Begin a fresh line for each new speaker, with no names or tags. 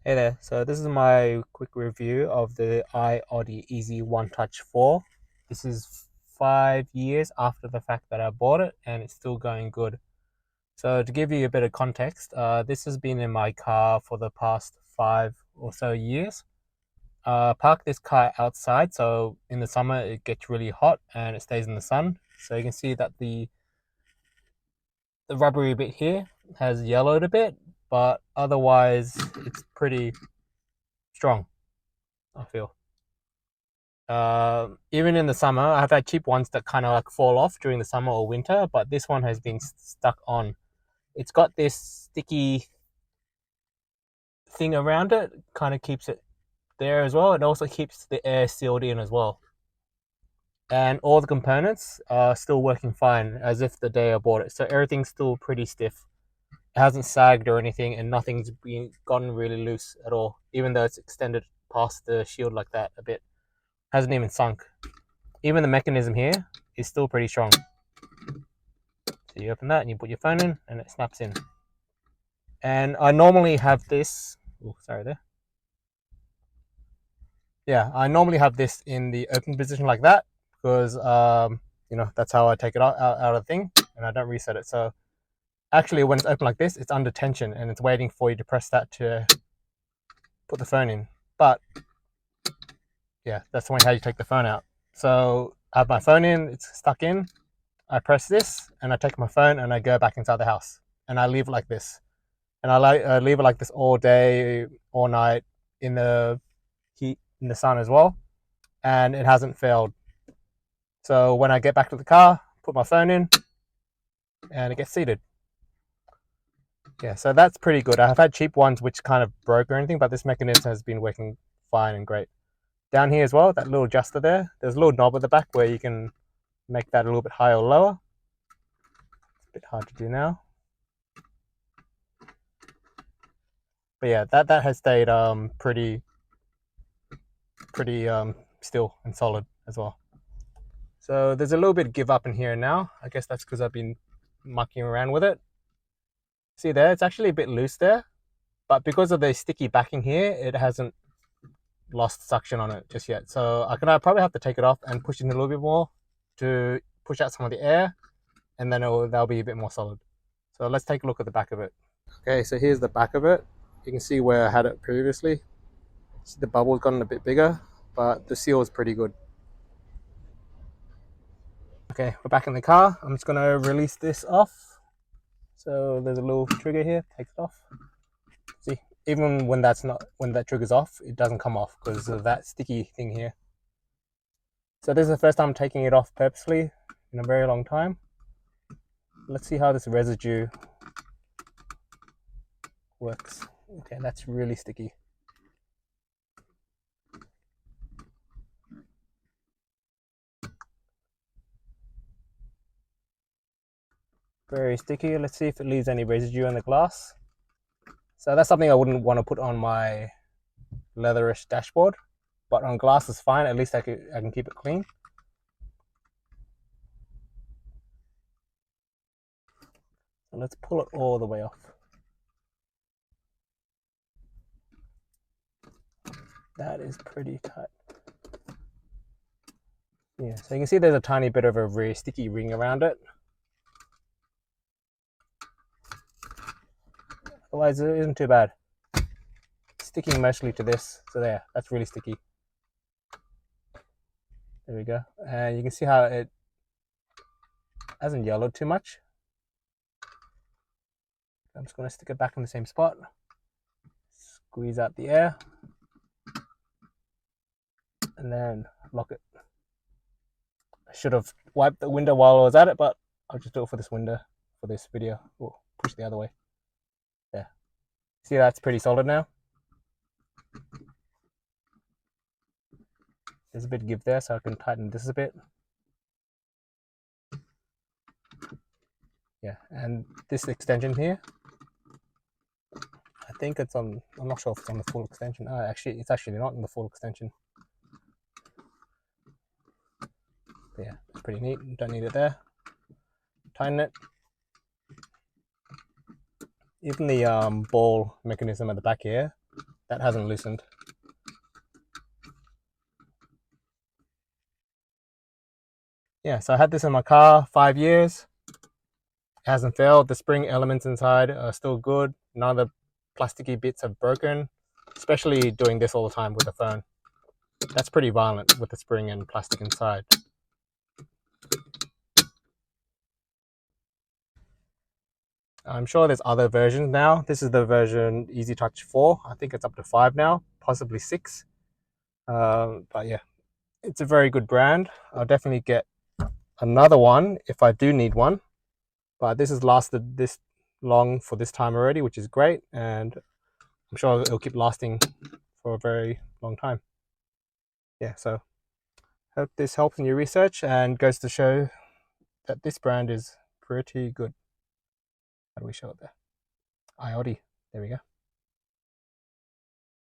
Hey there, so this is my quick review of the iAudi Easy One Touch 4. This is 5 years after the fact that I bought it and it's still going good. So to give you a bit of context, this has been in my car for the past 5 or so years. Park this car outside, so in the summer it gets really hot and it stays in the sun. So you can see that the rubbery bit here has yellowed a bit, but otherwise it's pretty strong, I feel. Even in the summer, I've had cheap ones that kind of like fall off during the summer or winter, but this one has been stuck on. It's got this sticky thing around it, kind of keeps it there as well. It also keeps the air sealed in as well. And all the components are still working fine as if the day I bought it. So everything's still pretty stiff. It hasn't sagged or anything, and nothing's been gotten really loose at all, even though it's extended past the shield like that a bit. Hasn't even sunk. Even the mechanism here is still pretty strong. So you open that and you put your phone in and it snaps in. And I normally have this, oh, sorry there. Yeah, I normally have this in the open position like that because, that's how I take it out of the thing and I don't reset it. So actually when it's open like this, it's under tension and it's waiting for you to press that to put the phone in. But yeah, that's the way how you take the phone out. So I have my phone in, it's stuck in. I press this and I take my phone and I go back inside the house and I leave it like this. And I leave it like this all day, all night in the heat, in the sun as well, and it hasn't failed. So when I get back to the car, put my phone in, and it gets seated. Yeah, so that's pretty good. I've had cheap ones which kind of broke or anything, but this mechanism has been working fine and great. Down here as well, that little adjuster there, there's a little knob at the back where you can make that a little bit higher or lower. It's a bit hard to do now. But yeah, that has stayed pretty still and solid as well. So there's a little bit of give up in here now. I guess that's because I've been mucking around with it. See there, it's actually a bit loose there, but because of the sticky backing here, it hasn't lost suction on it just yet. So I probably have to take it off and push it in a little bit more to push out some of the air, and then that'll be a bit more solid. So let's take a look at the back of it. Okay, so here's the back of it. You can see where I had it previously. See the bubble's gotten a bit bigger, but the seal is pretty good. Okay, we're back in the car. I'm just gonna release this off. So there's a little trigger here, takes it off. See, even when that trigger's off, it doesn't come off because of that sticky thing here. So this is the first time I'm taking it off purposely in a very long time. Let's see how this residue works. Okay, that's really sticky. Very sticky. Let's see if it leaves any residue on the glass. So that's something I wouldn't want to put on my leatherish dashboard, but on glass is fine. At least I can keep it clean. So let's pull it all the way off. That is pretty tight. Yeah, so you can see there's a tiny bit of a very sticky ring around it. Otherwise, it isn't too bad. It's sticking mostly to this, so there, that's really sticky. There we go. And you can see how it hasn't yellowed too much. I'm just going to stick it back in the same spot. Squeeze out the air. And then lock it. I should have wiped the window while I was at it, but I'll just do it for this window, for this video. Ooh, push the other way. There. See, that's pretty solid now. There's a bit of give there, so I can tighten this a bit. Yeah, and this extension here, I think it's on, I'm not sure if it's on the full extension. Oh, actually, it's actually not in the full extension. But yeah, it's pretty neat. Don't need it there. Tighten it. Even the ball mechanism at the back here, that hasn't loosened. Yeah, so I had this in my car 5 years. It hasn't failed. The spring elements inside are still good. None of the plasticky bits have broken, especially doing this all the time with the phone. That's pretty violent with the spring and plastic inside. I'm sure there's other versions now. This is the version Easy Touch 4. I think it's up to 5 now, possibly 6. But yeah, it's a very good brand. I'll definitely get another one if I do need one. But this has lasted this long for this time already, which is great. And I'm sure it'll keep lasting for a very long time. Yeah, so hope this helps in your research and goes to show that this brand is pretty good. How do we show it there? IOD. There we go.